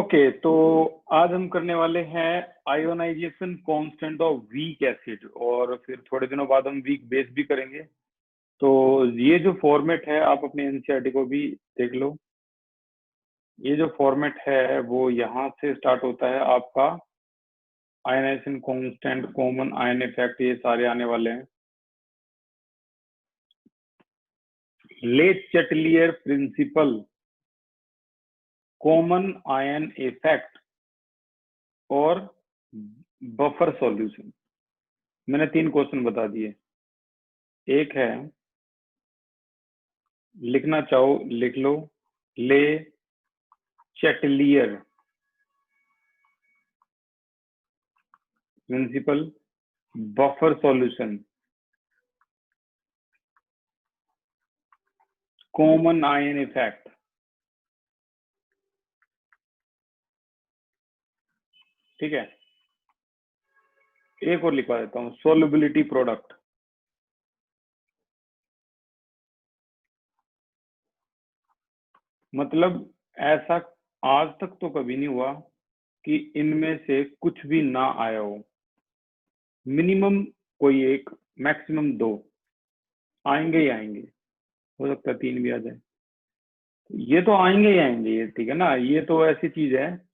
Okay, तो आज हम करने वाले हैं ionization constant of weak acid, और फिर थोड़े दिनों बाद हम वीक बेस भी करेंगे। तो ये जो फॉर्मेट है आप अपने एनसीईआरटी को भी देख लो। ये जो फॉर्मेट है वो यहाँ से स्टार्ट होता है आपका ionization constant, common ion effect, ये सारे आने वाले हैं। Le Chatelier principle, common ion effect और बफर सॉल्यूशन। मैंने 3 क्वेश्चन बता दिए। एक है, लिखना चाहो लिख लो, ले Chatelier principal, buffer solution, common ion effect. ठीक है, एक और लिखवा देता हूं, सोल्युबिलिटी प्रोडक्ट। मतलब ऐसा आज तक तो कभी नहीं हुआ कि इनमें से कुछ भी ना आया हो। मिनिमम कोई एक, मैक्सिमम 2 आएंगे ही आएंगे, हो सकता है 3 भी आ जाए। ये तो आएंगे ही आएंगे, ये ठीक है ना। ये तो ऐसी चीज है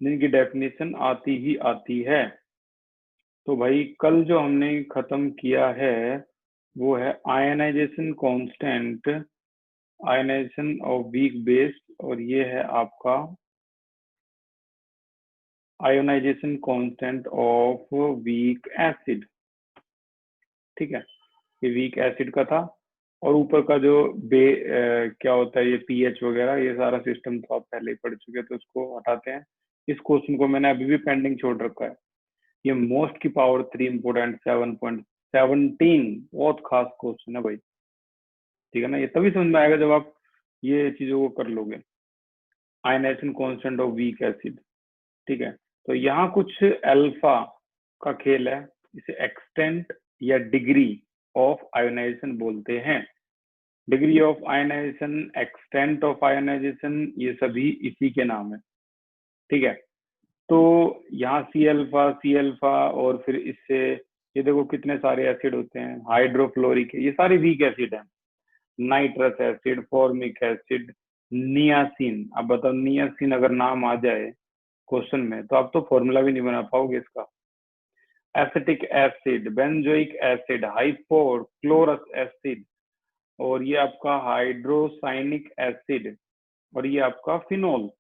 जिनकी डेफिनेशन आती ही आती है। तो भाई कल जो हमने खत्म किया है वो है ionization constant, ionization of weak base, और ये है आपका ionization constant of weak acid. ठीक है, ये वीक एसिड का था। और ऊपर का जो क्या होता है, ये पीएच वगैरह, ये सारा सिस्टम तो आप पहले ही पढ़ चुके हैं, तो उसको हटाते हैं। इस क्वेश्चन को मैंने अभी भी पेंडिंग छोड़ रखा है। ये मोस्ट की पावर 3 इंपोर्टेंट 7.17 बहुत खास क्वेश्चन है भाई। ठीक है ना, ये तभी समझ में आएगा जब आप ये चीजों को कर लोगे। Ionization constant of weak acid. ठीक है, तो यहाँ कुछ अल्फा का खेल है, इसे एक्सटेंट या डिग्री ऑफ आयोनाइजेशन बोलते हैं। Degree of ionization, extent of ionization, ये सभी इसी के नाम है। ठीक है, तो यहाँ सी अल्फा और फिर इससे ये देखो कितने सारे एसिड होते हैं, हाइड्रोफ्लोरिक, ये सारे वीक एसिड हैं। Nitrous acid, formic acid, niacin. अब बताओ, नियासिन अगर नाम आ जाए क्वेश्चन में तो आप तो फॉर्मूला भी नहीं बना पाओगे इसका। Acetic acid, benzoic acid, hypochlorous acid, और ये आपका हाइड्रोसाइनिक एसिड, और ये आपका फिनोल।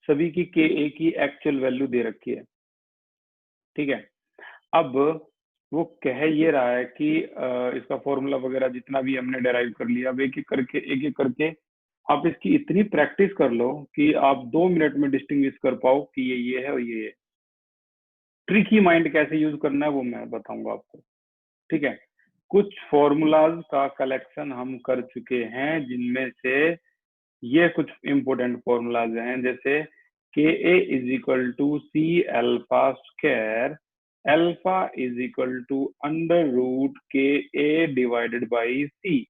सभी की Ka की एक्चुअल वैल्यू दे रखी है। ठीक है, अब वो कह ये रहा है कि इसका फॉर्मूला वगैरह जितना भी हमने डेराइव कर लिया, अब एक एक करके आप इसकी इतनी प्रैक्टिस कर लो कि आप 2 मिनट में डिस्टिंग्विश कर पाओ कि ये है और ये है। ट्रिकी माइंड कैसे यूज करना है वो मैं बताऊंगा आपको। ठीक है, कुछ फॉर्मूलाज का कलेक्शन हम कर चुके हैं, जिनमें से ये कुछ इंपोर्टेंट फॉर्मूलाज हैं, जैसे Ka is equal to C alpha square, alpha is equal to under root Ka divided by C.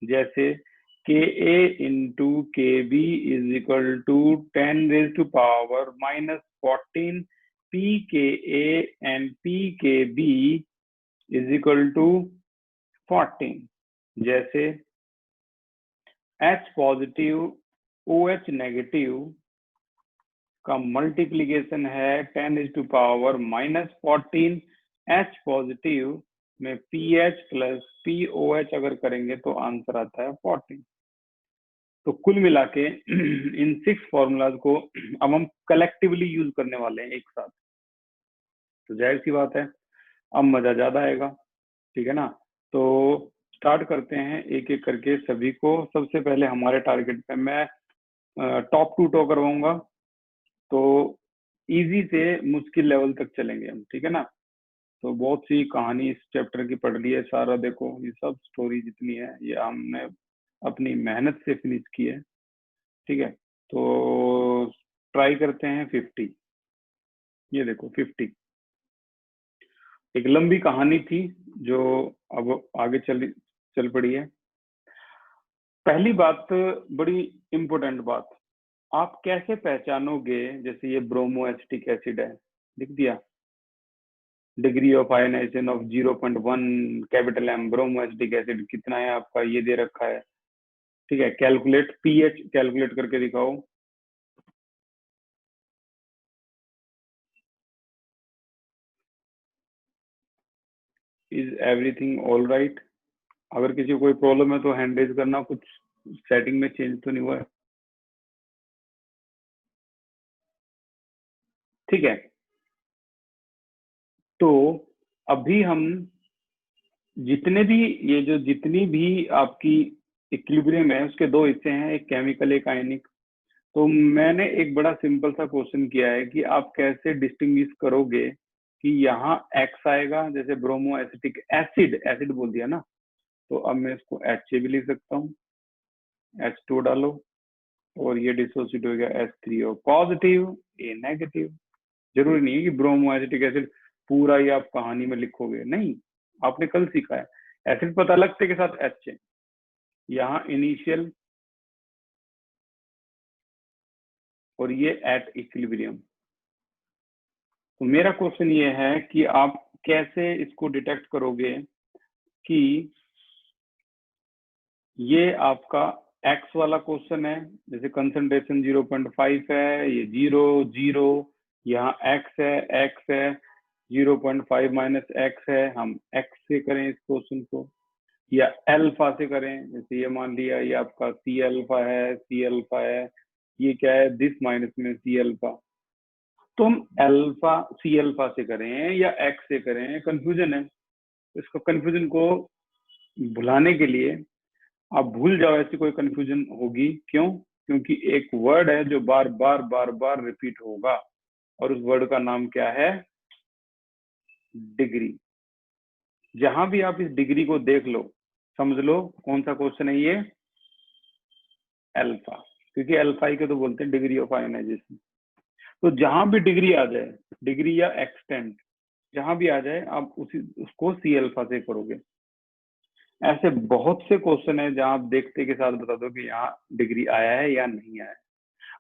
जैसे Ka into Kb is equal to 10⁻⁻14 pKa and pKb is equal to 14। जैसे H positive OH negative का multiplication है 10⁻⁻14। H positive में PH plus POH अगर करेंगे तो answer आता है 14। तो कुल मिला के इन 6 फॉर्मूलाज को अब हम कलेक्टिवली यूज करने वाले हैं एक साथ। तो जाहिर सी बात है अब मजा ज्यादा आएगा। ठीक है ना, तो स्टार्ट करते हैं एक एक करके सभी को। सबसे पहले हमारे टारगेट पे मैं टॉप टू टॉ करवाऊंगा, तो इजी से मुश्किल लेवल तक चलेंगे हम। ठीक है ना, तो बहुत सी कहानी इस चैप्टर की पढ़ ली है, सारा देखो ये सब स्टोरी जितनी है ये हमने अपनी मेहनत से फिनिश की है। ठीक है, तो ट्राई करते हैं 50। ये देखो 50 एक लंबी कहानी थी जो अब आगे चल पड़ी है। पहली बात, बड़ी इंपॉर्टेंट बात, आप कैसे पहचानोगे, जैसे ये ब्रोमो एसिटिक एसिड है, लिख दिया, degree of ionization of 0.1 capital M, bromo acetic acid कितना है आपका, ये दे रखा है, ठीक है। कैलकुलेट पीएच, कैलकुलेट करके दिखाओ। Is everything all right? अगर किसी को कोई प्रॉब्लम है तो हैंड रेज करना, कुछ सेटिंग में चेंज तो नहीं हुआ है, ठीक है। तो अभी हम जितने भी, ये जो जितनी भी आपकी इक्विलिब्रियम है उसके दो हिस्से हैं, एक केमिकल एक आयनिक। तो मैंने एक बड़ा सिंपल सा क्वेश्चन किया है कि आप कैसे डिस्टिंग्विश करोगे कि यहाँ एक्स आएगा, जैसे ब्रोमो एसिटिक एसिड, एसिड बोल दिया ना, तो अब मैं इसको एच भी लिख सकता हूँ, H2 डालो, और ये डिसोसिएट हो गया H3O पॉजिटिव, ए नेगेटिव। जरूरी नहीं है कि ब्रोमो एसिटिक एसिड पूरा ही आप कहानी में लिखोगे, नहीं, आपने कल सीखा है एसिड पता लगते के साथ एच है, यहाँ इनिशियल और ये एट इक्विलिब्रियम। तो मेरा क्वेश्चन ये है कि आप कैसे इसको डिटेक्ट करोगे कि ये आपका एक्स वाला क्वेश्चन है, जैसे कंसंट्रेशन 0.5 है, ये 0 0, यहाँ एक्स है 0.5 माइनस एक्स है, हम एक्स से करें इस क्वेश्चन को, या अल्फा से करें, जैसे ये मान लिया ये आपका सी अल्फा है, सी अल्फा है, ये क्या है दिस माइनस में सी अल्फा। तो हम अल्फा सी अल्फा से करें या एक्स से करें, कंफ्यूजन है। इसको कंफ्यूजन को भुलाने के लिए आप भूल जाओ ऐसी कोई कंफ्यूजन होगी, क्यों? क्योंकि एक वर्ड है जो बार बार रिपीट होगा, और उस वर्ड का नाम क्या है? डिग्री। जहां भी आप इस डिग्री को देख लो, समझ लो कौन सा क्वेश्चन है ये, अल्फा, क्योंकि अल्फा ही को तो बोलते हैं डिग्री ऑफ आयोनाइजेशन। तो जहां भी डिग्री आ जाए, डिग्री या एक्सटेंट जहां भी आ जाए, आप उसी उसको सी अल्फा से करोगे। ऐसे बहुत से क्वेश्चन है जहां आप देखते के साथ बता दो कि यहाँ डिग्री आया है या नहीं आया है।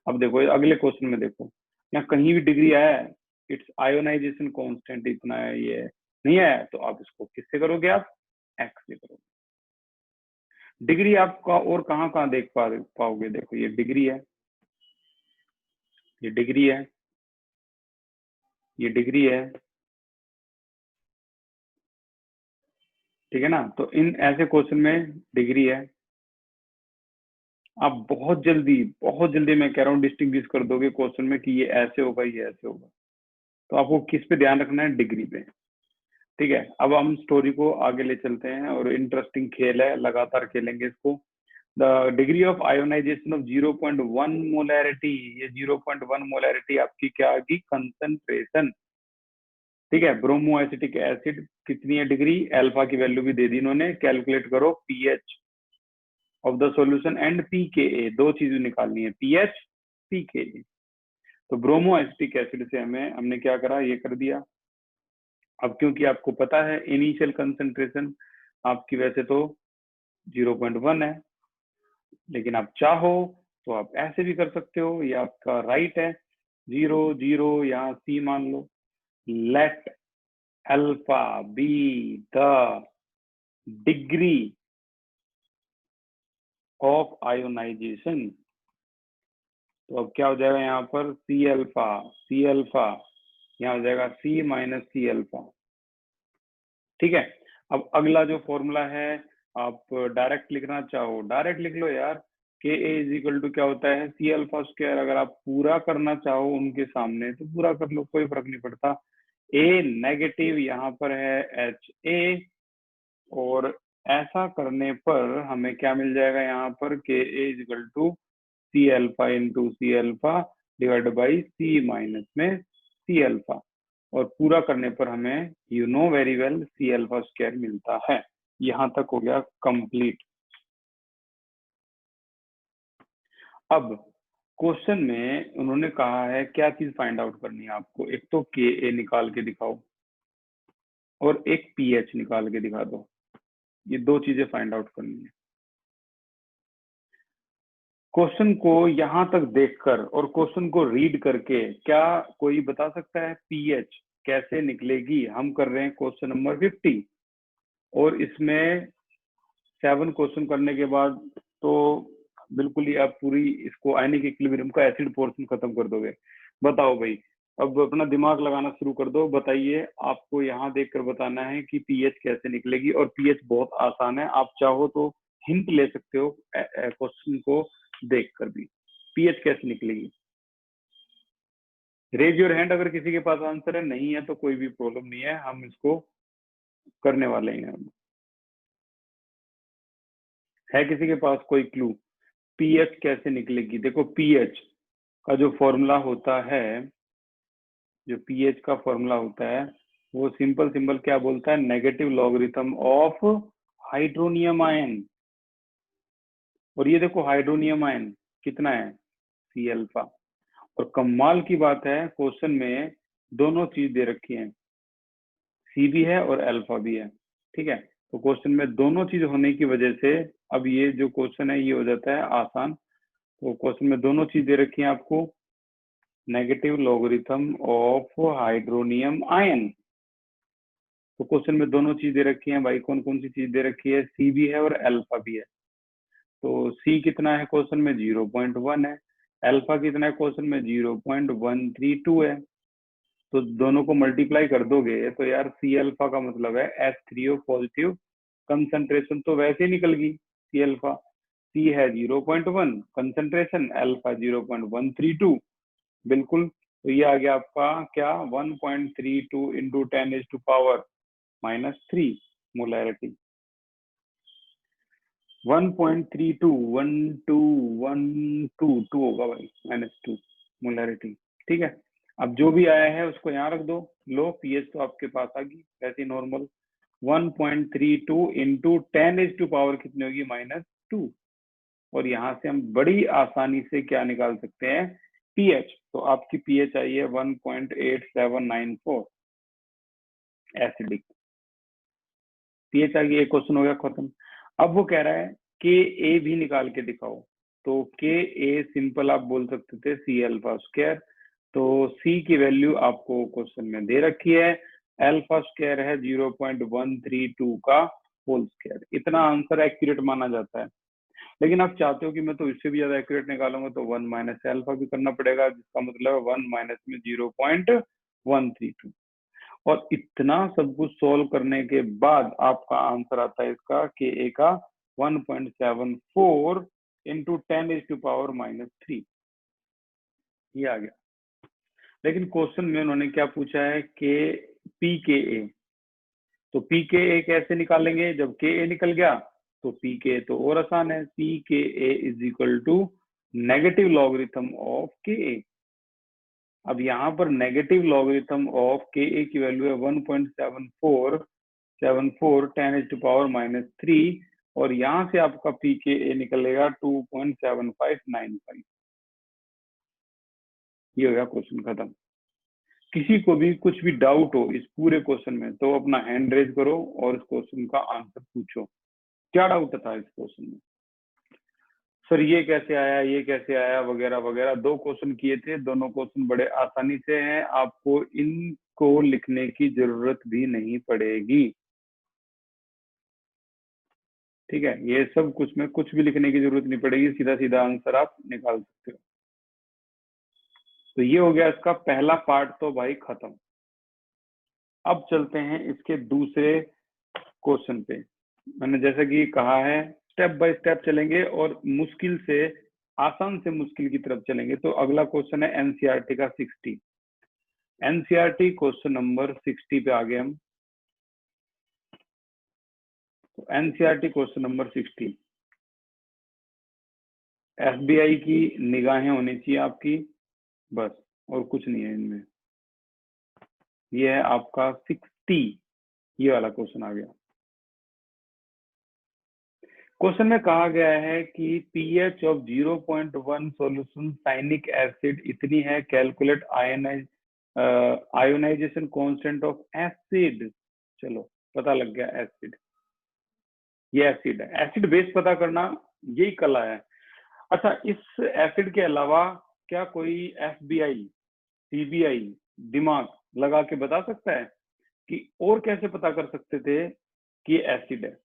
अब देखो अगले क्वेश्चन में, देखो यहाँ कहीं भी डिग्री आया है, इट्स आयोनाइजेशन कांस्टेंट इतना है, ये नहीं आया, तो आप इसको किससे करोगे? आप एक्स से करोगे। डिग्री आपका और कहाँ कहाँ देख पाओगे, देखो ये डिग्री है, ये डिग्री है, ये डिग्री है, ठीक है ना। तो इन ऐसे क्वेश्चन में डिग्री है, आप बहुत जल्दी मैं कह रहा हूँ डिस्टिंग्विश कर दोगे क्वेश्चन में कि ये ऐसे होगा, ये ऐसे होगा। तो आपको किस पे ध्यान रखना है? डिग्री पे, ठीक है। अब हम स्टोरी को आगे ले चलते हैं, और इंटरेस्टिंग खेल है, लगातार खेलेंगे इसको। The degree of ionization of 0.1 molarity, ये 0.1 मोलैरिटी आपकी क्या आएगी? कंसंट्रेशन, ठीक है। ब्रोमो एसिटिक एसिड कितनी है डिग्री? अल्फा की वैल्यू भी दे दी इन्होंने, कैलकुलेट करो pH of the solution and pKa, दो चीजें निकालनी है, पीएच पीकेए। तो ब्रोमो एसिटिक एसिड से हमने क्या करा, ये कर दिया। अब क्योंकि आपको पता है इनिशियल कंसंट्रेशन आपकी वैसे तो 0.1 है, लेकिन आप चाहो तो आप ऐसे भी कर सकते हो, ये आपका राइट है। 0 0 यहाँ सी मान लो, let alpha be the degree of ionization. तो अब क्या हो जाएगा यहाँ पर? सी अल्फा यहाँ हो जाएगा सी माइनस सी अल्फा, ठीक है। अब अगला जो फॉर्मूला है, आप डायरेक्ट लिखना चाहो डायरेक्ट लिख लो यार, के ए इज इक्वल टू क्या होता है? C alpha square. अगर आप पूरा करना चाहो उनके सामने तो पूरा कर लो, कोई फर्क नहीं पड़ता। ए नेगेटिव यहाँ पर है एच ए, और ऐसा करने पर हमें क्या मिल जाएगा यहाँ पर? K A is equal to C alpha into C alpha divide by C minus में सी अल्फा, और पूरा करने पर हमें you know very well C alpha square मिलता है। यहां तक हो गया कंप्लीट। अब क्वेश्चन में उन्होंने कहा है क्या चीज फाइंड आउट करनी है आपको, एक तो के ए निकाल के दिखाओ और एक पीएच निकाल के दिखा दो, ये दो चीजें फाइंड आउट करनी है। क्वेश्चन को यहां तक देखकर और क्वेश्चन को रीड करके क्या कोई बता सकता है पीएच कैसे निकलेगी? हम कर रहे हैं क्वेश्चन नंबर 50 और इसमें 7 क्वेश्चन करने के बाद तो बिल्कुल ही आप पूरी इसको आयनिक इक्विलिब्रियम का एसिड पोर्शन खत्म कर दोगे। बताओ भाई, अब अपना दिमाग लगाना शुरू कर दो। बताइए, आपको यहाँ देखकर बताना है कि पीएच कैसे निकलेगी, और पीएच बहुत आसान है, आप चाहो तो हिंट ले सकते हो क्वेश्चन को देखकर भी। पीएच कैसे निकलेगी? रेज योर हैंड अगर किसी के पास आंसर है। नहीं है तो कोई भी प्रॉब्लम नहीं है, हम इसको करने वाले हैं। है किसी के पास कोई क्लू? पीएच कैसे निकलेगी? देखो, पीएच का जो फॉर्मूला होता है, जो पीएच का फॉर्मूला होता है वो सिंपल सिंपल क्या बोलता है? Negative logarithm of hydronium ion. और ये देखो हाइड्रोनियम आयन कितना है? C alpha. और कमाल की बात है, क्वेश्चन में दोनों चीज दे रखी है, सी भी है और अल्फा भी है। ठीक है, तो क्वेश्चन में दोनों चीज होने की वजह से अब ये जो क्वेश्चन है ये हो जाता है आसान। तो क्वेश्चन में दोनों चीज दे रखी है आपको, negative logarithm of hydronium ion. तो क्वेश्चन में दोनों चीज दे रखी है भाई। कौन कौन सी चीज दे रखी है? सी भी है और अल्फा भी है। तो सी कितना है क्वेश्चन में? 0.1 है। अल्फा कितना है क्वेश्चन में? 0.132 है। तो दोनों को मल्टीप्लाई कर दोगे तो यार सी अल्फा का मतलब है H3O पॉजिटिव कंसंट्रेशन तो वैसे ही निकल गई सी अल्फा। सी है 0.1, कंसंट्रेशन अल्फा 0.132। बिल्कुल, तो ये आ गया आपका क्या? 1.32 इंटू 10⁻³ मोलैरिटी। 1.32 1212 होगा भाई, -2 मोलैरिटी। ठीक है, अब जो भी आया है उसको यहाँ रख दो। लो, पीएच तो आपके पास आ गई ऐसी नॉर्मल। 1.32 इंटू 10⁻³ कितनी होगी? -2। और यहाँ से हम बड़ी आसानी से क्या निकाल सकते हैं? पीएच। तो आपकी पीएच आई है 1.8794 एसिडिक। पीएच आ गई, एक क्वेश्चन हो गया खत्म। अब वो कह रहा है के ए भी निकाल के दिखाओ। तो के ए सिंपल आप बोल सकते थे सी अल्फा स्क्वायर। तो सी की वैल्यू आपको क्वेश्चन में दे रखी है, अल्फा स्क्वायर है 0.132 का होल स्क्वायर। इतना आंसर एक्यूरेट माना जाता है। लेकिन आप चाहते हो कि मैं तो इससे भी ज्यादा एक्यूरेट निकालूंगा, तो 1 माइनस अल्फा भी करना पड़ेगा, जिसका मतलब है 1 माइनस में 0.132। और इतना सब कुछ सोल्व करने के बाद आपका आंसर आता है इसका के ए का 1.74 इंटू 10⁻³ ये आ गया। लेकिन क्वेश्चन में उन्होंने क्या पूछा है? के पी के ए। तो पी के ए कैसे निकालेंगे? जब के ए निकल गया तो पी के ए तो और आसान है, p K A is equal to negative logarithm of K A. अब यहाँ पर नेगेटिव लॉगरिथम ऑफ के ए की वैल्यू है 1.74 10⁻³ और यहाँ से आपका पी के ए निकलेगा 2.7595। ये हो गया क्वेश्चन खत्म। किसी को भी कुछ भी डाउट हो इस पूरे क्वेश्चन में तो अपना हैंड रेज करो और इस क्वेश्चन का आंसर पूछो। क्या डाउट था इस क्वेश्चन में? सर ये कैसे आया, ये कैसे आया, वगैरह वगैरह। 2 क्वेश्चन किए थे, दोनों क्वेश्चन बड़े आसानी से हैं, आपको इनको लिखने की जरूरत भी नहीं पड़ेगी। ठीक है, ये सब कुछ में कुछ भी लिखने की जरूरत नहीं पड़ेगी, सीधा सीधा आंसर आप निकाल सकते हो। तो ये हो गया इसका पहला पार्ट तो भाई खत्म। अब चलते हैं इसके दूसरे क्वेश्चन पे। मैंने जैसा कि कहा है स्टेप बाय स्टेप चलेंगे और मुश्किल से आसान से मुश्किल की तरफ चलेंगे। तो अगला क्वेश्चन है एनसीईआरटी का 60। एनसीईआरटी क्वेश्चन नंबर 60 पे आ गए हम। तो एनसीईआरटी क्वेश्चन नंबर 60, एफबीआई की निगाहें होनी चाहिए आपकी, बस और कुछ नहीं है इनमें। ये है आपका 60, ये वाला क्वेश्चन आ गया। क्वेश्चन में कहा गया है कि pH of 0.1 solution cyanic acid इतनी है, calculate ionization constant of acid. चलो पता लग गया एसिड, ये एसिड है। एसिड बेस पता करना यही कला है। अच्छा, इस एसिड के अलावा क्या कोई FBI, CBI दिमाग लगा के बता सकता है कि और कैसे पता कर सकते थे कि ये एसिड है?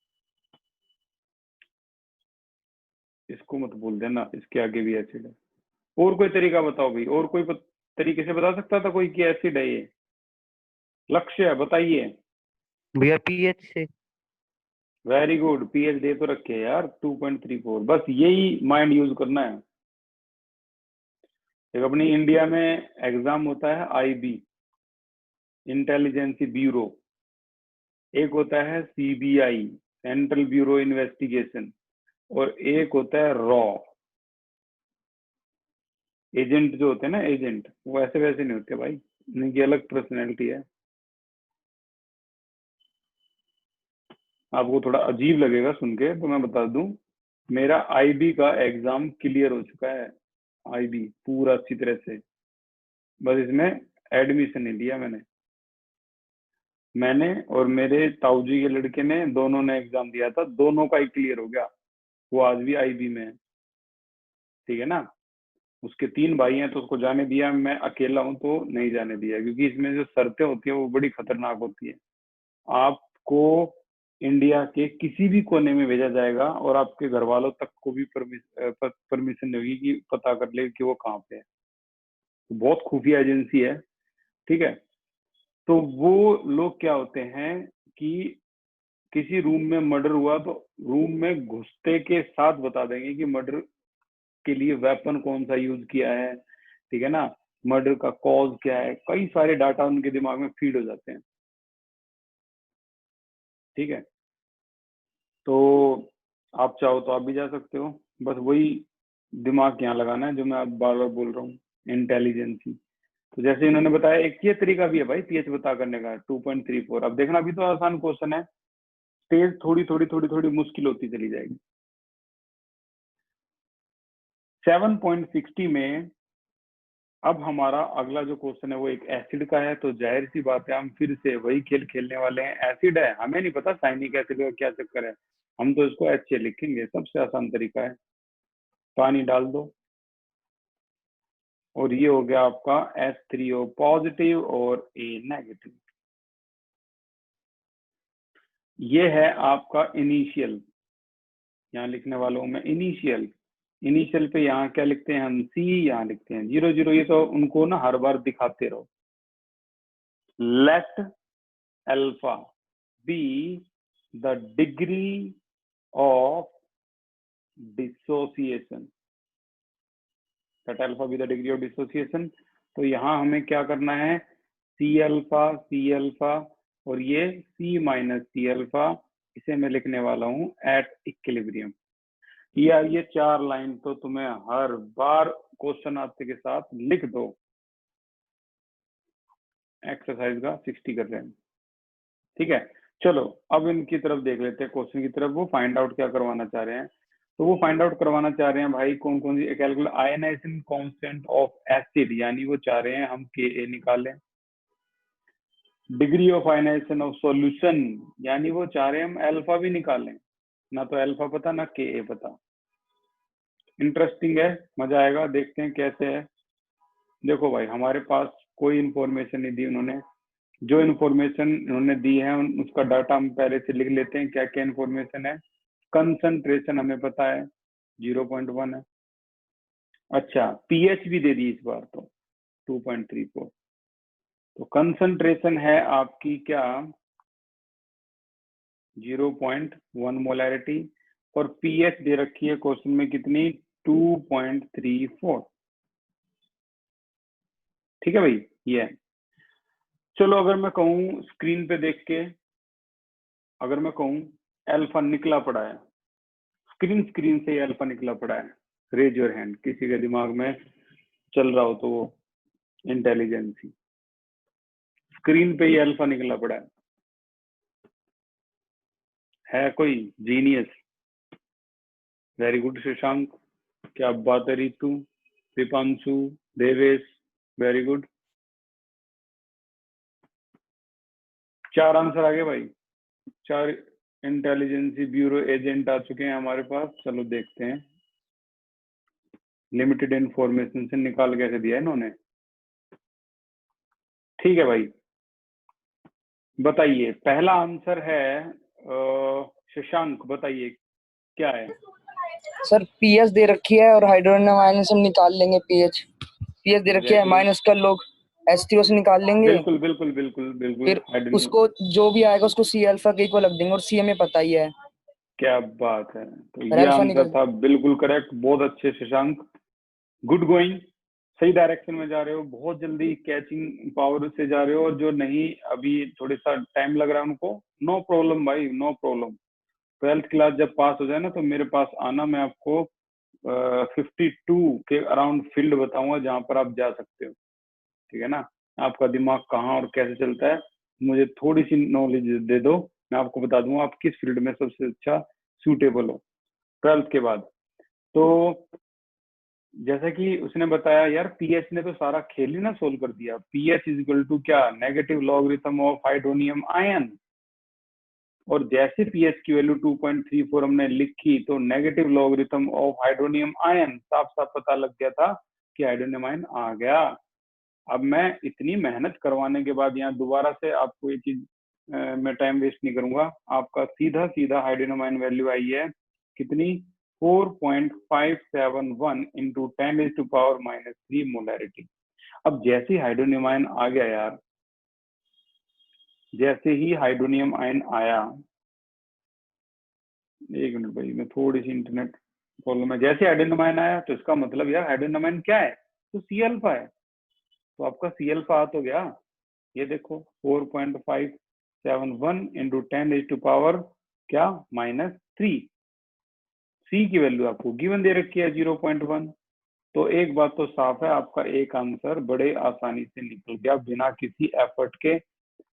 इसको मत बोल देना, इसके आगे भी एसिड है। और कोई तरीका बताओ भाई, और कोई तरीके से बता सकता था कोई कि एसिड है ये? लक्ष्य बताइए। भैया पीएच से। वेरी गुड, पीएच दे तो रखे यार 2.34, बस यही माइंड यूज करना है। एक अपनी इंडिया में एग्जाम होता है IB, इंटेलिजेंस ब्यूरो, एक होता है CBI, सेंट्रल ब्यूरो इन्वेस्टिगेशन, और एक होता है रॉ। एजेंट जो होते हैं ना, एजेंट, वो ऐसे वैसे नहीं होते भाई, उनकी अलग पर्सनैलिटी है। आपको थोड़ा अजीब लगेगा सुन के, तो मैं बता दूं, मेरा IB का एग्जाम क्लियर हो चुका है। IB पूरा अच्छी तरह से, बस इसमें एडमिशन नहीं लिया मैंने और मेरे ताऊजी के लड़के ने, दोनों ने एग्जाम दिया था, दोनों का ही क्लियर हो गया। वो आज भी IB में है, ठीक है ना। उसके 3 भाई हैं तो उसको जाने दिया, मैं अकेला हूं तो नहीं जाने दिया, क्योंकि इसमें जो शर्तें होती है वो बड़ी खतरनाक होती है। आपको इंडिया के किसी भी कोने में भेजा जाएगा और आपके घर वालों तक को भी परमिशन नहीं होगी कि पता कर ले कि वो कहाँ पे है। तो बहुत खुफिया एजेंसी है, ठीक है। तो वो लोग क्या होते हैं कि किसी रूम में मर्डर हुआ तो रूम में घुसते के साथ बता देंगे कि मर्डर के लिए वेपन कौन सा यूज किया है, ठीक है ना, मर्डर का कॉज क्या है, कई सारे डाटा उनके दिमाग में फीड हो जाते हैं, ठीक है। तो आप चाहो तो आप भी जा सकते हो, बस वही दिमाग यहाँ लगाना है जो मैं अब बार बार बोल रहा हूँ, इंटेलिजेंसी। तो जैसे इन्होंने बताया, एक ये तरीका भी है भाई पीएच पता करने का, 2.34। अब देखना, अभी तो आसान क्वेश्चन है, स्टेज थोड़ी थोड़ी थोड़ी थोड़ी मुश्किल होती चली जाएगी। 7.60 में अब हमारा अगला जो क्वेश्चन है वो एक एसिड का है, तो जाहिर सी बात है हम फिर से वही खेल खेलने वाले हैं। एसिड है, हमें नहीं पता साइनिक एसिड का क्या चक्कर है, हम तो इसको HCl लिखेंगे, सबसे आसान तरीका है। पानी डाल दो और ये हो गया आपका H3O पॉजिटिव और A नेगेटिव। ये है आपका इनिशियल, यहाँ लिखने वालों में इनिशियल। इनिशियल पे यहाँ क्या लिखते हैं हम, C, यहाँ लिखते हैं 00। ये तो उनको ना हर बार दिखाते रहो। Late alpha be the degree of dissociation, late alpha be the degree of dissociation. तो यहाँ हमें क्या करना है, C अल्फा और ये C- अल्फा, इसे मैं लिखने वाला हूँ एट इक्विलिब्रियम। यार ये 4 लाइन तो तुम्हें हर बार क्वेश्चन आते के साथ लिख दो। एक्सरसाइज का 60 कर रहे हैं, ठीक है। चलो अब इनकी तरफ देख लेते हैं, क्वेश्चन की तरफ। वो फाइंड आउट क्या करवाना चाह रहे हैं, तो वो फाइंड आउट करवाना चाह रहे हैं भाई कौन कौन सी, calculate ionization constant of acid, यानी वो चाह रहे हैं हम Ka निकालें। Degree of ionization of solution, यानी वो चाह रहे हैं हम अल्फा भी निकालें, ना तो अल्फा पता ना Ka पता। इंटरेस्टिंग है, मजा आएगा, देखते हैं कैसे है। देखो भाई हमारे पास कोई इंफॉर्मेशन नहीं दी उन्होंने, जो इन्फॉर्मेशन उन्होंने दी है उसका डाटा हम पहले से लिख लेते हैं। क्या क्या इन्फॉर्मेशन है, कंसंट्रेशन हमें पता है 0.1 है। अच्छा, पीएच भी दे दी इस बार तो 2.34। तो कंसंट्रेशन है आपकी क्या, 0.1 मोलैरिटी, और पीएच दे रखी है क्वेश्चन में कितनी, 2.34, ठीक है भाई। ये है। चलो अगर मैं कहूँ स्क्रीन पे देख के, अगर मैं कहूँ अल्फा निकला पड़ा है, स्क्रीन से अल्फा निकला पड़ा है, रेज योर हैंड, किसी के दिमाग में चल रहा हो तो वो इंटेलिजेंसी, स्क्रीन पे ही अल्फा निकला पड़ा है कोई जीनियस? वेरी गुड शशांक, क्या बात है Ritu, Deepanshu, Devesh, very good. 4 answer आ गए भाई, 4 इंटेलिजेंसी ब्यूरो एजेंट आ चुके हैं हमारे पास। चलो देखते हैं, लिमिटेड इंफॉर्मेशन से निकाल कैसे दिया इन्होंने। ठीक है भाई, बताइए पहला आंसर है शशांक, बताइए क्या है। सर पीएच दे रखी है और हाइड्रोजन माइनस हम निकाल लेंगे। पीएच दे रखी है, Exactly. माइनस का लोग H3O से निकाल लेंगे। बिल्कुल बिल्कुल बिल्कुल बिल्कुल। फिर उसको जो भी आएगा उसको सी अल्फा के इक्वल रख देंगे, और सी हमें पता ही है। क्या बात है, तो फिर ये अल्फा आंसर निकल था बिल्कुल करेक्ट। बहुत अच्छे शशांक, गुड गोइंग, सही डायरेक्शन में जा रहे हो, बहुत जल्दी कैचिंग पावर से जा रहे हो। और जो नहीं अभी थोड़ा सा टाइम लग रहा है उनको, नो प्रॉब्लम भाई, नो प्रॉब्लम। 12th क्लास जब पास हो जाए ना तो मेरे पास आना, मैं आपको 52 के अराउंड फील्ड बताऊंगा जहां पर आप जा सकते हो। ठीक है ना, आपका दिमाग कहाँ और कैसे चलता है, मुझे थोड़ी सी नॉलेज दे दो, मैं आपको बता दूंगा आप किस फील्ड में सबसे अच्छा सूटेबल हो 12th के बाद। तो जैसा कि उसने बताया यार, पीएच ने तो सारा खेल ही ना सोल्व कर दिया। पीएच इज इक्वल टू क्या, negative logarithm of hydronium ion. और जैसे पीएच की वैल्यू 2.34 हमने लिखी तो negative logarithm of hydronium ion, साफ साफ पता लग गया था कि हाइड्रोनियम आयन आ गया। अब मैं इतनी मेहनत करवाने के बाद यहाँ दोबारा से आपको ये चीज मैं टाइम वेस्ट नहीं करूंगा, आपका सीधा सीधा हाइड्रोनियम आयन वैल्यू आई है कितनी, 4.571 इंटू 10⁻³ मोलैरिटी। अब जैसे ही हाइड्रोनियम आयन आ गया यार, जैसे ही हाइड्रोनियम आयन आया, एक मिनट भाई मैं थोड़ी सी इंटरनेट प्रॉब्लम है। जैसे हाइड्रोनियम आयन आया तो इसका मतलब यार हाइड्रोनियम आयन क्या है, तो सी अल्फा है। तो आपका सी अल्फा आ तो गया, ये देखो 4.571 इंटू 10⁻³ क्या -3। सी की वैल्यू आपको गिवन दे रखी है 0.1। तो एक बात तो साफ है, आपका एक आंसर बड़े आसानी से निकल गया बिना किसी एफर्ट के।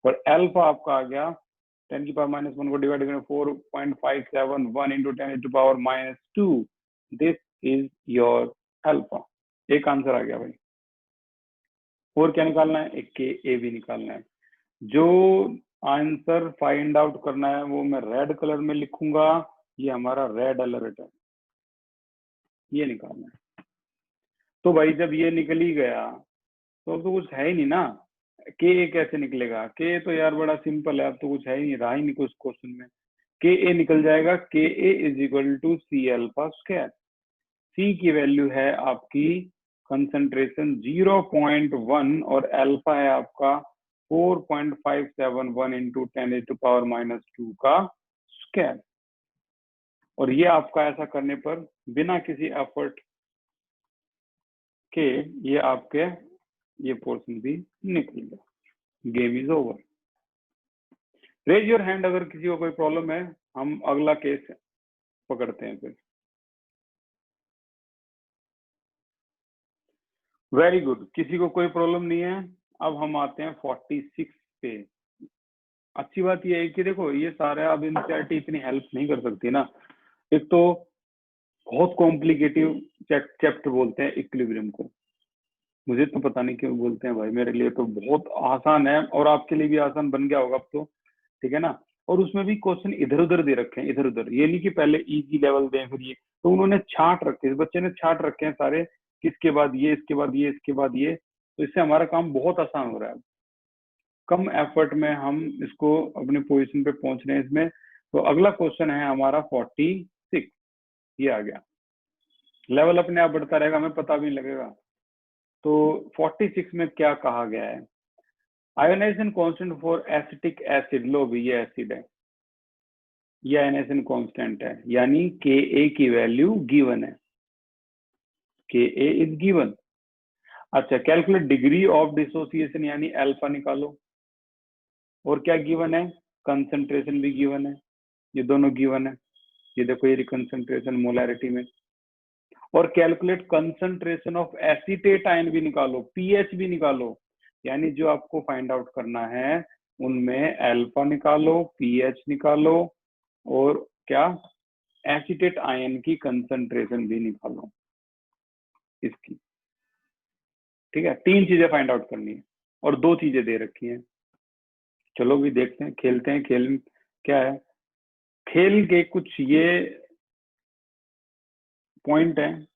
और अल्फा आपका आ गया 10⁻⁻1 को डिवाइड करें 4.571 into 10⁻⁻2। This is your alpha. एक आंसर आ गया भाई। और क्या निकालना है, एक के ए भी निकालना है। जो आंसर फाइंड आउट करना है वो मैं रेड कलर में लिखूंगा, ये हमारा रेड अलर्ट है, ये निकालना है। तो भाई जब ये निकल ही गया तो अब तो कुछ है ही नहीं ना, के ए कैसे निकलेगा, के तो यार बड़ा सिंपल है, अब तो कुछ है ही नहीं, रहा ही नहीं कुछ क्वेश्चन में। के ए निकल जाएगा, K A is equal to C alpha square. C की वैल्यू है आपकी कंसंट्रेशन 0.1 और अल्फा है आपका 4.571 इंटू 10⁻⁻2 का स्क्वायर। और ये आपका ऐसा करने पर बिना किसी एफर्ट के ये आपके ये पोर्शन भी निकल गया। Game is over. Raise your hand अगर किसी को कोई प्रॉब्लम है, हम अगला केस पकड़ते हैं फिर। वेरी गुड, किसी को कोई प्रॉब्लम नहीं है। अब हम आते हैं 46 पे। अच्छी बात यह है कि देखो ये सारे अब एनसीईआरटी इतनी हेल्प नहीं कर सकती ना। एक तो बहुत कॉम्प्लिकेटिव चैप्टर बोलते हैं इक्विलिब्रियम को, मुझे तो पता नहीं क्यों बोलते हैं भाई, मेरे लिए तो बहुत आसान है और आपके लिए भी आसान बन गया होगा अब तो। ठीक है ना, और उसमें भी क्वेश्चन इधर उधर दे रखे हैं, इधर उधर, ये नहीं कि पहले इजी लेवल दें फिर ये, तो उन्होंने छाट रखे, इस बच्चे ने छाट रखे हैं सारे, किसके बाद ये, इसके बाद ये, इसके बाद ये। तो इससे हमारा काम बहुत आसान हो रहा है, कम एफर्ट में हम इसको अपने पोजीशन पे पहुंच रहे हैं इसमें। तो अगला क्वेश्चन है हमारा 46, ये आ गया। लेवल अपने आप बढ़ता रहेगा, हमें पता भी नहीं लगेगा। तो 46 में क्या कहा गया है, ionization constant for acetic acid, लो भी ये एसिड है, ये आयोनाइजेशन कांस्टेंट है, यानी के ए की वैल्यू गिवन है, के ए इज गिवन। अच्छा, कैलकुलेट डिग्री ऑफ डिसोसिएशन यानी अल्फा निकालो। और क्या गिवन है, कंसंट्रेशन भी गिवन है, ये दोनों गिवन है, ये देखो ये कंसंट्रेशन मोलैरिटी में। और calculate concentration of acetate ion भी निकालो, पीएच भी निकालो, यानी जो आपको फाइंड आउट करना है उनमें अल्फा निकालो, पीएच निकालो और क्या एसीटेट आयन की कंसंट्रेशन भी निकालो इसकी। ठीक है, 3 चीजें फाइंड आउट करनी है और 2 चीजें दे रखी हैं। चलो भी देखते हैं, खेलते हैं। खेल क्या है, खेल के कुछ ये पॉइंट है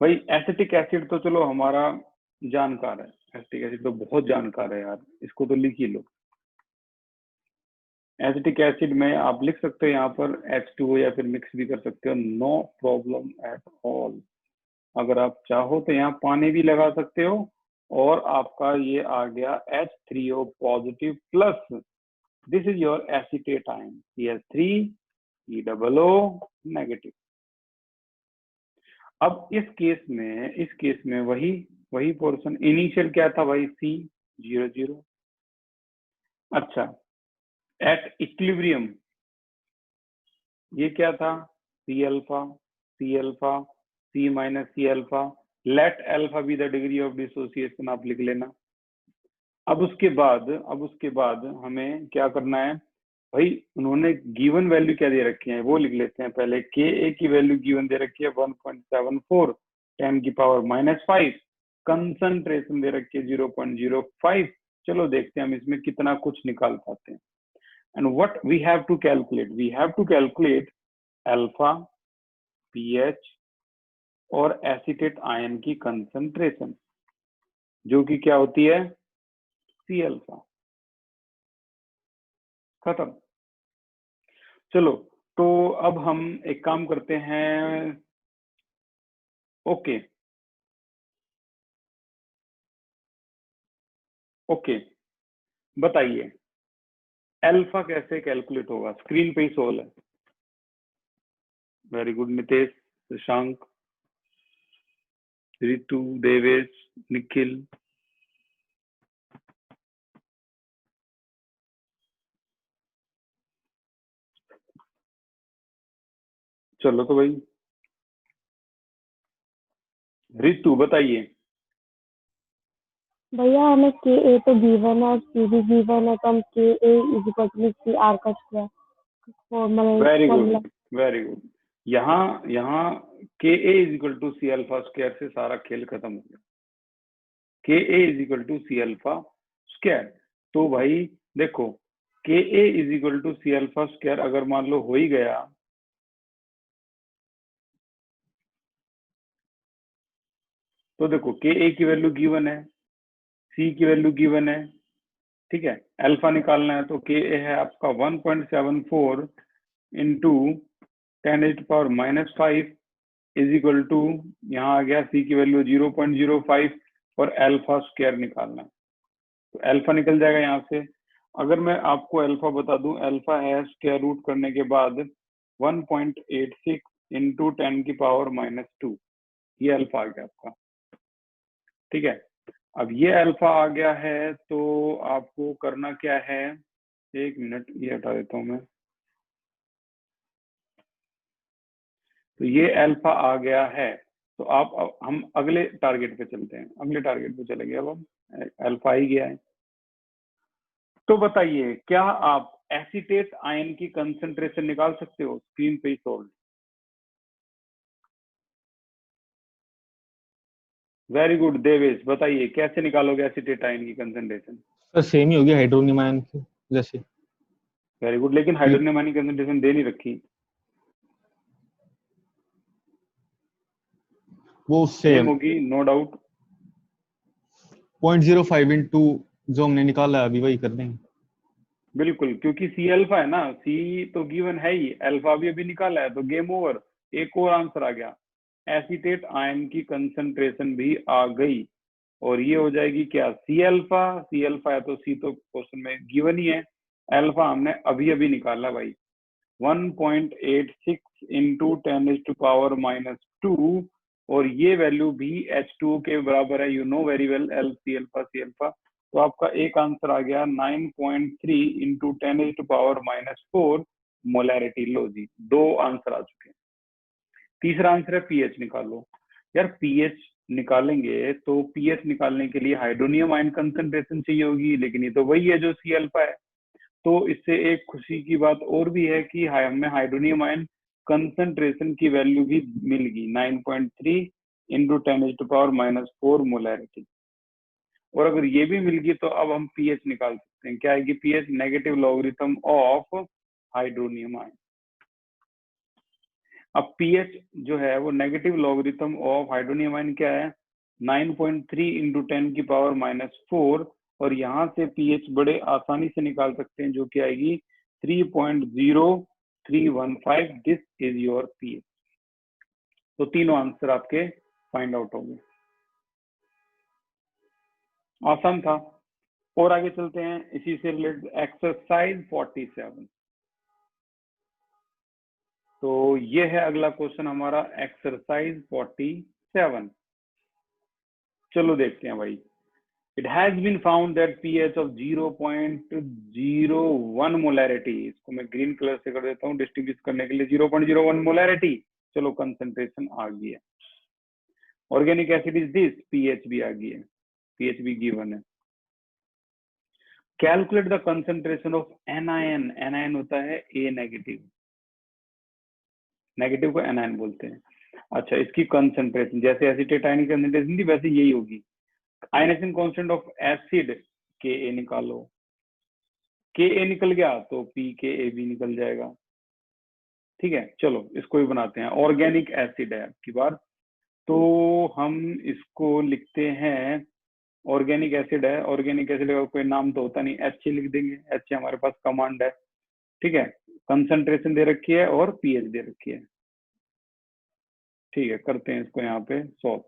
भाई एसिटिक एसिड तो चलो हमारा जानकार है, एसिटिक एसिड तो बहुत जानकार है यार, इसको तो लिख ही लो। एसिटिक एसिड में आप लिख सकते हो यहाँ पर H2O या फिर मिक्स भी कर सकते हो, नो प्रॉब्लम एट ऑल। अगर आप चाहो तो यहाँ पानी भी लगा सकते हो और आपका ये आ गया H3O positive plus this is your acetate ion CH3 EOO negative. अब इस केस में वही पोर्शन इनिशियल क्या था भाई C00। अच्छा एट इक्विलिब्रियम ये क्या था C alpha C minus C alpha, late alpha be the degree of dissociation, आप लिख लेना। अब उसके बाद हमें क्या करना है भाई, उन्होंने गिवन वैल्यू क्या दे रखी है वो लिख लेते हैं पहले। Ka की वैल्यू गिवन दे रखी है 1.74 10⁻⁵, कंसंट्रेशन दे रखी है 0.05। चलो देखते हैं हम इसमें कितना कुछ निकाल पाते हैं। And what we have to calculate alpha, pH और एसीटेट आयन की कंसंट्रेशन, जो कि क्या होती है C अल्फा। खत्म। चलो तो अब हम एक काम करते हैं। ओके बताइए अल्फा कैसे कैलकुलेट होगा, स्क्रीन पे ही सोल्व है। Very good Nitesh, Shashank, Ritu, Devesh, Nikhil. चलो तो भाई रितु बताइए। भैया हमें Ka तो गिवन है और C भी गिवन है, तो हम Ka is equal to CR का स्क्वायर फॉर्मूला। Very good. यहाँ Ka is equal to C alpha square से सारा खेल खत्म हो गया। Ka is equal to C alpha square, तो भाई देखो Ka is equal to C alpha square अगर मान लो हो ही गया, तो देखो Ka की वैल्यू गिवन है, C की वैल्यू गिवन है, ठीक है। अल्फा निकालना है तो Ka है आपका 1.74 इंटू 10⁻⁵ इज इक्वल टू, यहाँ आ गया C की वैल्यू 0.05 और अल्फा स्क्वायर निकालना है, तो अल्फा निकल जाएगा यहाँ से। अगर मैं आपको अल्फा बता दूं, अल्फा है स्क्वायर रूट करने के बाद 1.86 इंटू 10⁻⁻², ये अल्फा आ गया आपका, ठीक है। अब ये अल्फा आ गया है तो आपको करना क्या है, एक मिनट ये हटा देता हूं मैं। तो ये अल्फा आ गया है, तो अब हम अगले टारगेट पे चलते हैं, अगले टारगेट पे चलेंगे। अब हम अल्फा ही गया है, तो बताइए क्या आप एसीटेट आयन की कंसंट्रेशन निकाल सकते हो, स्क्रीन पे ही सोल्व। वेरी गुड देवेश, बताइए कैसे निकालोगे एसीटेट आयन की कंसंट्रेशन। सर सेम ही होगी हाइड्रोनियम आयन की जैसे। वेरी गुड, लेकिन हाइड्रोनियम आयन की कंसंट्रेशन दे नहीं रखी, वो सेम होगी नो डाउट। 0.05 इंटू जो हमने निकाला है अभी वही कर देंगे। बिल्कुल, क्योंकि C अल्फा है ना, C तो गिवन है ही, अल्फा भी अभी निकाला है, तो गेम ओवर, एक और आंसर आ गया। एसीटेट आयन की कंसंट्रेशन भी आ गई और ये हो जाएगी क्या C अल्फा है, तो C तो क्वेश्चन में गिवन ही है, अल्फा हमने अभी अभी निकाला भाई 1.86 इंटू 10⁻⁻², और ये वैल्यू भी H2O के बराबर है, you know very well, C alpha. तो आपका एक आंसर आ गया 9.3 इंटू 10⁻⁻4 मोलैरिटी। लो जी, दो आंसर आ चुके हैं। तीसरा आंसर है पीएच निकालो। यार पीएच निकालेंगे तो पीएच निकालने के लिए हाइड्रोनियम आयन कंसंट्रेशन चाहिए होगी, लेकिन ये तो वही है जो C अल्फा है। तो इससे एक खुशी की बात और भी है कि हमें हाइड्रोनियम आयन कंसंट्रेशन की वैल्यू भी मिल गई 9.3 इंटू 10⁻⁻4 मोलैरिटी। और अगर ये भी मिल गई तो अब हम पीएच निकाल सकते हैं। क्या आएगी pH, negative logarithm of hydronium ion. अब पीएच जो है वो negative logarithm of hydronium ion क्या है 9.3 इंटू 10⁻⁴, और यहाँ से पीएच बड़े आसानी से निकाल सकते हैं, जो कि आएगी 3.0315। This is your pH. तो तीनों आंसर आपके फाइंड आउट हो गए। आसान था। और आगे चलते हैं इसी से रिलेटेड एक्सरसाइज 47। तो ये है अगला क्वेश्चन हमारा एक्सरसाइज 47। चलो देखते हैं भाई। It has been found that pH of 0.01 molarity, इसको मैं ग्रीन कलर से कर देता हूँ डिस्टिंग्विश करने के लिए, 0.01 मोलैरिटी। चलो कंसंट्रेशन आ गई है। Organic acid is this, pH भी आ गई है, पीएच भी गिवन है। Calculate the concentration of anion, anion होता है ए नेगेटिव, नेगेटिव को एनायन बोलते हैं। अच्छा, इसकी कंसंट्रेशन जैसे एसीटेट आयन की कंसंट्रेशन थी वैसे यही होगी। आयनेशन कांस्टेंट ऑफ एसिड के ए निकालो, के ए निकल गया तो पी के ए भी निकल जाएगा। ठीक है, चलो इसको भी बनाते हैं। ऑर्गेनिक एसिड है आपकी बार, तो हम इसको लिखते हैं ऑर्गेनिक एसिड है। ऑर्गेनिक एसिड का कोई नाम तो होता नहीं, एच लिख देंगे, एच हमारे पास कमांड है। ठीक है, कंसंट्रेशन दे रखी है और पीएच दे रखी है। ठीक है, करते हैं इसको यहाँ पे सॉल्व।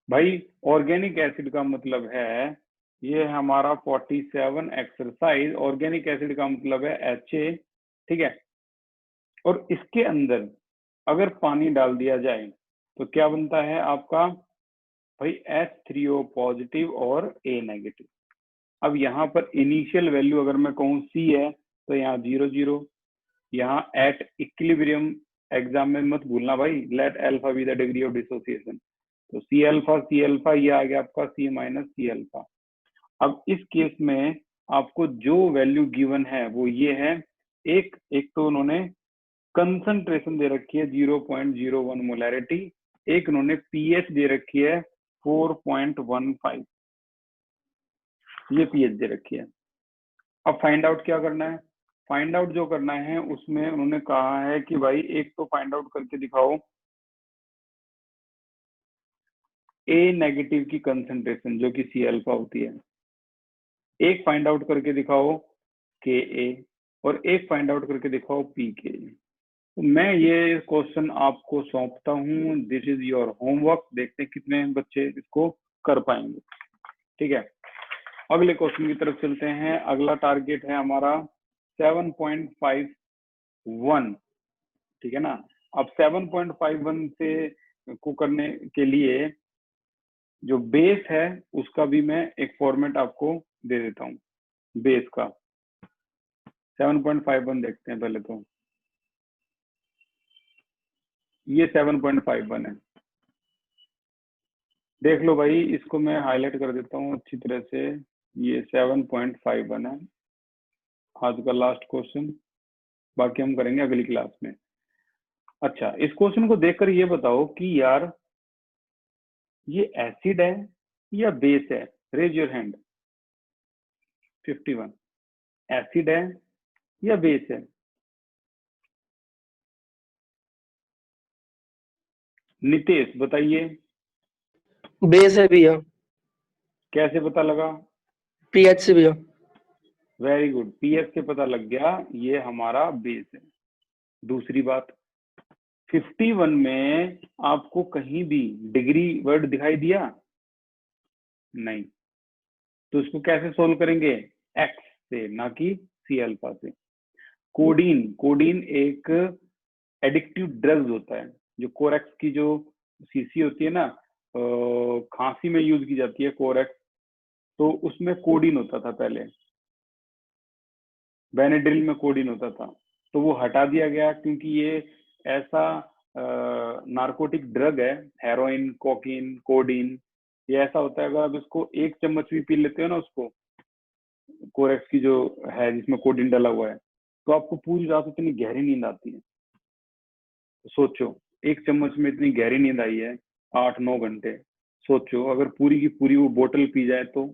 भाई ऑर्गेनिक एसिड का मतलब है ये हमारा 47 एक्सरसाइज। ऑर्गेनिक एसिड का मतलब है HA। ठीक है, और इसके अंदर अगर पानी डाल दिया जाए तो क्या बनता है आपका भाई H3O पॉजिटिव और A नेगेटिव। अब यहाँ पर इनिशियल वैल्यू अगर मैं कहूँ C है तो यहाँ 0 0, यहाँ एट इक्विलिब्रियम, एग्जाम में मत भूलना भाई, late alpha be the degree of dissociation. तो C अल्फा ये आ गया आपका C माइनस C अल्फा। अब इस केस में आपको जो वैल्यू गिवन है वो ये है, एक तो उन्होंने कंसंट्रेशन दे रखी है 0.01 मोलैरिटी, एक उन्होंने पीएच दे रखी है 4.15, ये पीएच दे रखी है। अब फाइंड आउट क्या करना है? फाइंड आउट जो करना है उसमें उन्होंने कहा है कि भाई एक तो फाइंड आउट करके दिखाओ ए नेगेटिव की कंसंट्रेशन जो कि सी अल्फा होती है, एक फाइंड आउट करके दिखाओ के ए, और एक फाइंड आउट करके दिखाओ पी के। तो मैं ये क्वेश्चन आपको सौंपता हूँ, दिस इज योर होमवर्क। देखते हैं कितने बच्चे इसको कर पाएंगे। ठीक है, अगले क्वेश्चन की तरफ चलते हैं। अगला टारगेट है हमारा 7.51। ठीक है ना। अब 7.51 से को करने के लिए जो बेस है उसका भी मैं एक फॉर्मेट आपको दे देता हूँ। बेस का 7.51 देखते हैं पहले तो। ये 7.51 है, देख लो भाई, इसको मैं हाईलाइट कर देता हूँ अच्छी तरह से। ये 7.51 है आज का लास्ट क्वेश्चन, बाकी हम करेंगे अगली क्लास में। अच्छा, इस क्वेश्चन को देखकर ये बताओ कि यार ये एसिड है या बेस है? Raise your hand. 51 एसिड है या बेस है? नितेश बताइए। बेस है भैया। कैसे पता लगा? पीएच से भैया। वेरी गुड, पीएच से पता लग गया ये हमारा बेस है। दूसरी बात, 51 में आपको कहीं भी डिग्री वर्ड दिखाई दिया? नहीं। तो इसको कैसे सोल्व करेंगे? एक्स से, ना कि सी अल्फा से। कोडीन एक एडिक्टिव ड्रग्स होता है, जो कोरेक्स की जो सीसी होती है ना, खांसी में यूज की जाती है कोरेक्स, तो उसमें कोडीन होता था पहले, बेनेड्रिल में कोडीन होता था, तो वो हटा दिया गया क्योंकि ये ऐसा नार्कोटिक ड्रग है। हेरोइन, कोकीन, कोडीन, ये ऐसा होता है, अगर आप इसको एक चम्मच भी पी लेते हो ना, उसको कोरेक्स की जो है जिसमें कोडीन डाला हुआ है, तो आपको पूरी रात इतनी गहरी नींद आती है। तो सोचो, एक चम्मच में इतनी गहरी नींद आई है 8-9 घंटे। सोचो अगर पूरी की पूरी वो बोतल पी जाए तो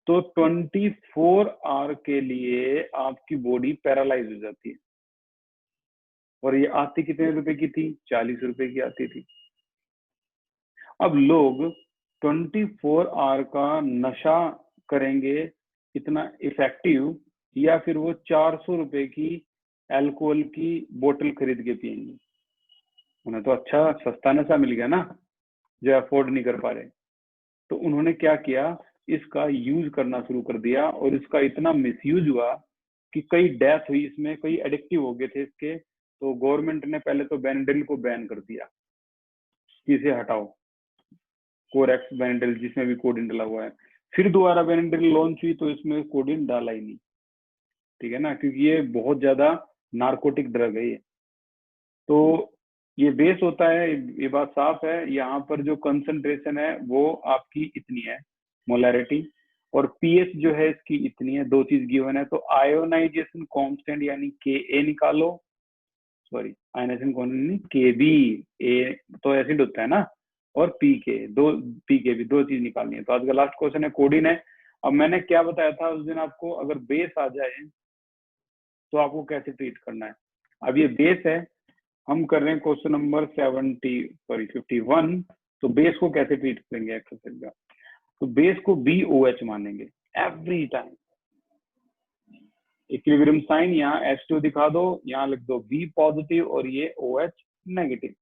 24 आवर के लिए आपकी बॉडी पैरालाइज हो जाती है। और ये आती कितने रुपए की थी? 40 रुपए की आती थी। अब लोग 24 आवर का नशा करेंगे इतना इफेक्टिव, या फिर वो 400 रुपए की अल्कोहल की बोतल खरीद के पियेंगे? उन्हें तो अच्छा सस्ता नशा मिल गया ना, जो अफोर्ड नहीं कर पा रहे। तो उन्होंने क्या किया, इसका यूज करना शुरू कर दिया, और इसका इतना मिसयूज हुआ कि कई डेथ हुई इसमें, कई एडिक्टिव हो गए थे इसके। तो गवर्नमेंट ने पहले तो बेनेड्रिल को बैन कर दिया कि इसे हटाओ, कोरेक्स बेनेड्रिल जिसमें भी कोडिन डला हुआ है। फिर दोबारा बेनेड्रिल लॉन्च हुई तो इसमें कोडिन डाला ही नहीं, ठीक है ना, क्योंकि ये बहुत ज्यादा नार्कोटिक ड्रग है ये। तो ये बेस होता है, ये बात साफ है। यहाँ पर जो कंसंट्रेशन है वो आपकी इतनी है, मोलैरिटी, और पीएच जो है इसकी इतनी है, दो चीज गिवन है। तो आयोनाइजेशन कांस्टेंट यानी के निकालो, सॉरी आयोनाइजेशन कांस्टेंट नहीं, के बी, ए तो एसिड होता है ना, और पी के भी दो चीज निकालनी है। तो आज का लास्ट क्वेश्चन है कोडिन है। अब मैंने क्या बताया था उस दिन आपको, अगर बेस आ जाए तो आपको कैसे ट्रीट करना है। अब ये बेस है, हम कर रहे हैं क्वेश्चन नंबर 51। तो बेस को कैसे ट्रीट करेंगे एक्सरसाइज का? तो बेस को BOH मानेंगे एवरी टाइम। इक्विलिब्रियम साइन यहाँ H2 दिखा दो, यहाँ लिख दो B पॉजिटिव और ये OH नेगेटिव।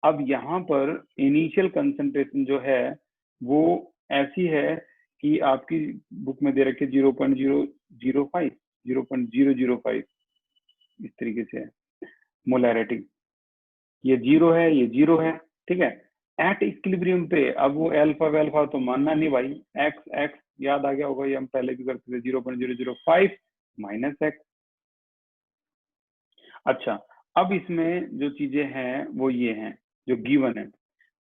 अब यहाँ पर इनिशियल कंसंट्रेशन जो है वो ऐसी है कि आपकी बुक में दे रखे 0.005 इस तरीके से है मोलैरिटी। ये 0 है, ये 0 है, ठीक है। एट इक्विलिब्रियम पे अब वो अल्फा वेल्फा तो मानना नहीं भाई, x याद आ गया होगा, ये हम पहले भी करते थे, 0.005 माइनस x। अच्छा, अब इसमें जो चीजें हैं वो ये हैं जो गिवन है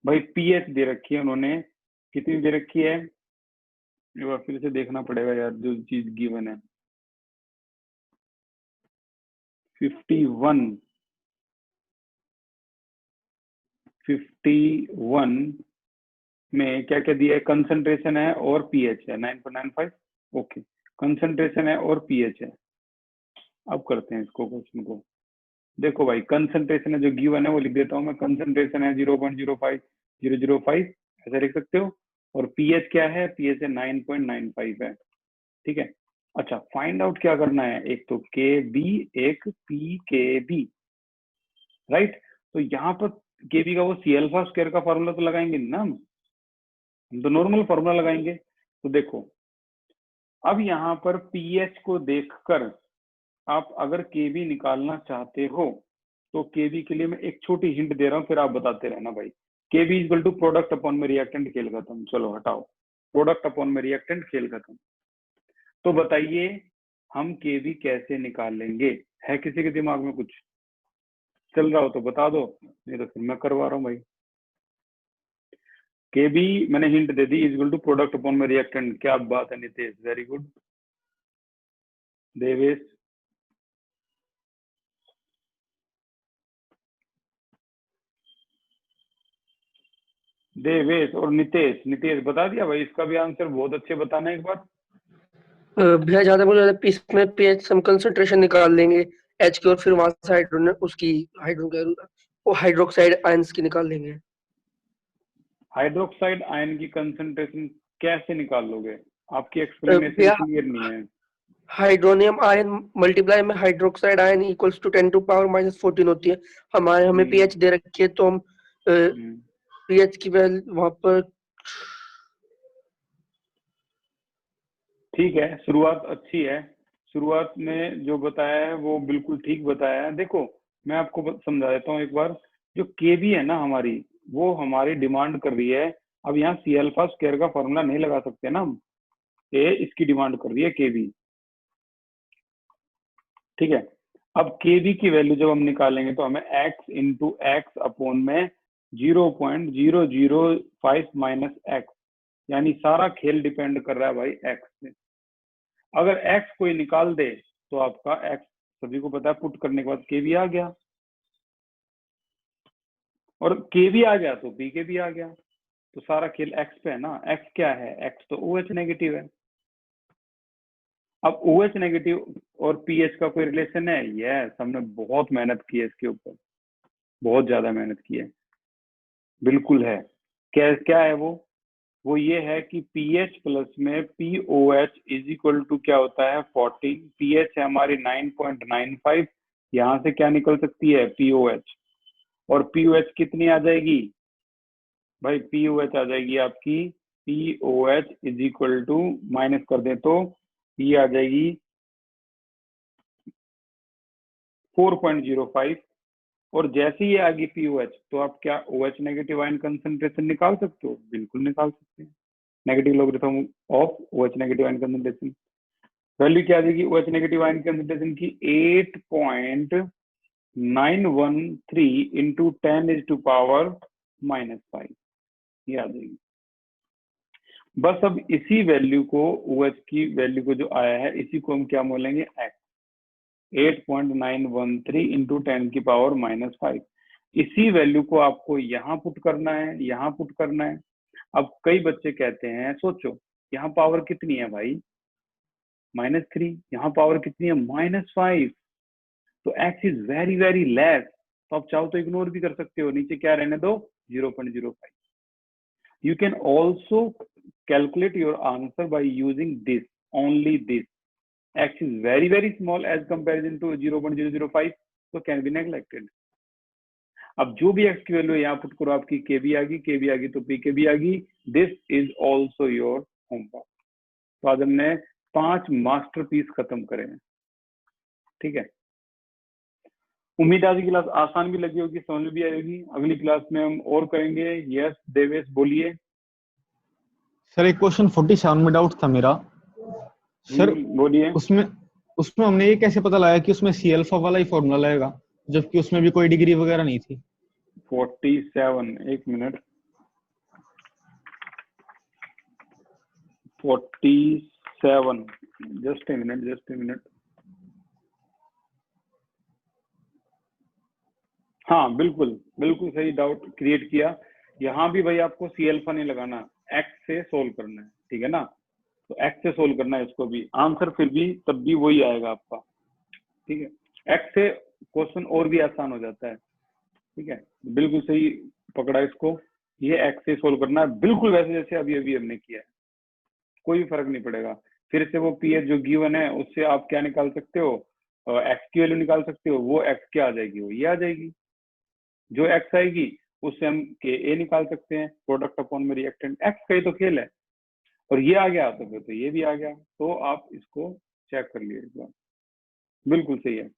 भाई। पीएच दे रखी है उन्होंने, कितनी दे रखी है, एक बार फिर से देखना पड़ेगा यार जो चीज गिवन है। 51 में क्या क्या दिया है, कंसंट्रेशन है और पीएच है 9.95। ओके, कंसंट्रेशन है और पीएच है। अब करते हैं इसको क्वेश्चन को। देखो भाई, कंसंट्रेशन है जो गिवन है वो लिख देता हूँ मैं। कंसंट्रेशन है 0.005 ऐसा लिख सकते हो, और पीएच क्या है, पीएच है 9.95 है, ठीक है। अच्छा, फाइंड आउट क्या करना है, एक तो के बी, एक पी के बी, राइट। तो यहाँ पर के बी का वो सी अल्फा स्क्वायर का फॉर्मूला तो लगाएंगे ना हम तो नॉर्मल फॉर्मूला लगाएंगे। तो देखो, अब यहाँ पर पीएच को देखकर आप अगर केबी निकालना चाहते हो तो केबी के लिए मैं एक छोटी हिंट दे रहा हूँ, फिर आप बताते रहना भाई। K B is equal to product upon में रिएक्टेंट, खेल खत्म। चलो हटाओ, प्रोडक्ट अपॉन में रिएक्टेंट, खेल खत्म। तो बताइए हम केबी कैसे निकाल लेंगे? है किसी के दिमाग में कुछ चल रहा हो तो बता दो, नहीं तो फिर मैं करवा रहा हूँ भाई। केबी मैंने हिंट दे दी, is equal to product upon में रिएक्टेंट। क्या बात है नितेश, वेरी गुड। देवेश, देवेश और नितेश बता दिया भाई, इसका भी आंसर बहुत अच्छे बताना एक बार। भैया ज्यादा बोल रहे इसमें पीएच हम कंसंट्रेशन निकाल लेंगे एच की, और फिर वहां से हाइड्रोक्साइड आयंस की निकाल लेंगे। हाइड्रोक्साइड आयन की कंसंट्रेशन कैसे निकाल लोगे? आपकी एक्सप्लेनेशन क्लियर नहीं है। हाइड्रोनियम आयन मल्टीप्लाई में hydroxide ion equals to 10 to power -14 होती है। हमें पीएच दे रखी है, तो हम पीएच की वैल्यू वहां पर, ठीक है, शुरुआत अच्छी है। शुरुआत में जो बताया है वो बिल्कुल ठीक बताया है। देखो मैं आपको समझा देता हूँ एक बार। जो केबी है ना हमारी, वो हमारी डिमांड कर रही है। अब यहाँ सी अल्फा स्क्वायर का फॉर्मूला नहीं लगा सकते ना हम, ये इसकी डिमांड कर रही है केबी, ठीक है। अब केबी की वैल्यू जब हम निकालेंगे तो हमें x इंटू एक्स अपॉन में 0.005 माइनस एक्स, यानी सारा खेल डिपेंड कर रहा है भाई x से। अगर x कोई निकाल दे तो आपका x, सभी को पता है, पुट करने के बाद केबी आ गया, और केबी आ गया तो बी के भी आ गया। तो सारा खेल x पे है ना। x क्या है, x तो OH नेगेटिव है। अब OH नेगेटिव और पीएच का कोई रिलेशन है? यस, हमने बहुत मेहनत की है इसके ऊपर, बहुत ज्यादा मेहनत की है, बिल्कुल है। क्या क्या है वो ये है कि पीएच प्लस में POH इज इक्वल टू क्या होता है 14, पीएच है हमारी 9.95, यहाँ से क्या निकल सकती है POH, और POH कितनी आ जाएगी भाई? POH आ जाएगी आपकी, POH is equal to minus कर दें तो ये आ जाएगी 4.05, और जैसे ही आ गई POH तो आप क्या OH नेगेटिव आयन कंसंट्रेशन निकाल सकते हो? बिल्कुल निकाल सकते हैं, negative logarithm of OH negative ion concentration. Value क्या आ जाएगी OH नेगेटिव आयन कंसंट्रेशन की? 8.913 इंटू 10⁻⁻5, ये आ जाएगी। बस अब इसी वैल्यू को, OH की वैल्यू को जो आया है, इसी को हम क्या बोलेंगे? X। 8.913 इंटू 10⁻⁻5, इसी वैल्यू को आपको यहाँ पुट करना है, यहाँ पुट करना है। अब कई बच्चे कहते हैं, सोचो यहाँ पावर कितनी है भाई? -3, यहाँ पावर कितनी है? -5, तो X is very very less, तो आप चाहो तो इग्नोर भी कर सकते हो, नीचे क्या रहने दो? 0.05। You can also calculate your answer by using this, only this. X is very very small as comparison to 0.005, so can be neglected. अब जो भी X की वैल्यू यहाँ पुट करो, आपकी KB आ गई, KB आ गई तो PKB आ गई। This is also your homework। तो आज हमने 5 मास्टरपीस खत्म करे हैं, ठीक है। उम्मीद आज की क्लास आसान भी लगी होगी, समझ भी आई होगी। अगली क्लास में हम और करेंगे। यस देवेश बोलिए। सर एक क्वेश्चन 47 में डाउट था मेरा सर, बोलिए। उसमें हमने ये कैसे पता लगाया कि उसमें C अल्फा वाला ही फॉर्मूला लगेगा, जबकि उसमें भी कोई डिग्री वगैरह नहीं थी? 47, एक मिनट, 47, जस्ट ए मिनट। हाँ बिल्कुल सही डाउट क्रिएट किया। यहाँ भी भाई आपको C अल्फा नहीं लगाना, X से सोल्व करना है, ठीक है ना। तो X से सोल्व करना है इसको भी, आंसर फिर भी तब भी वही आएगा आपका, ठीक है। X से क्वेश्चन और भी आसान हो जाता है, ठीक है। बिल्कुल सही पकड़ा इसको, ये X से सोल्व करना है, बिल्कुल वैसे जैसे अभी हमने किया है, कोई भी फर्क नहीं पड़ेगा। फिर से वो पीएच जो गिवन है उससे आप क्या निकाल सकते हो? X की वैल्यू निकाल सकते हो, वो X क्या आ जाएगी? वो ये आ जाएगी। जो X आएगी उससे हम KA निकाल सकते हैं, प्रोडक्ट अपॉन में रिएक्टेंट। X का ही तो खेल है, और ये आ गया तो फिर तो ये भी आ गया। तो आप इसको चेक कर लिए एक बार, बिल्कुल सही है।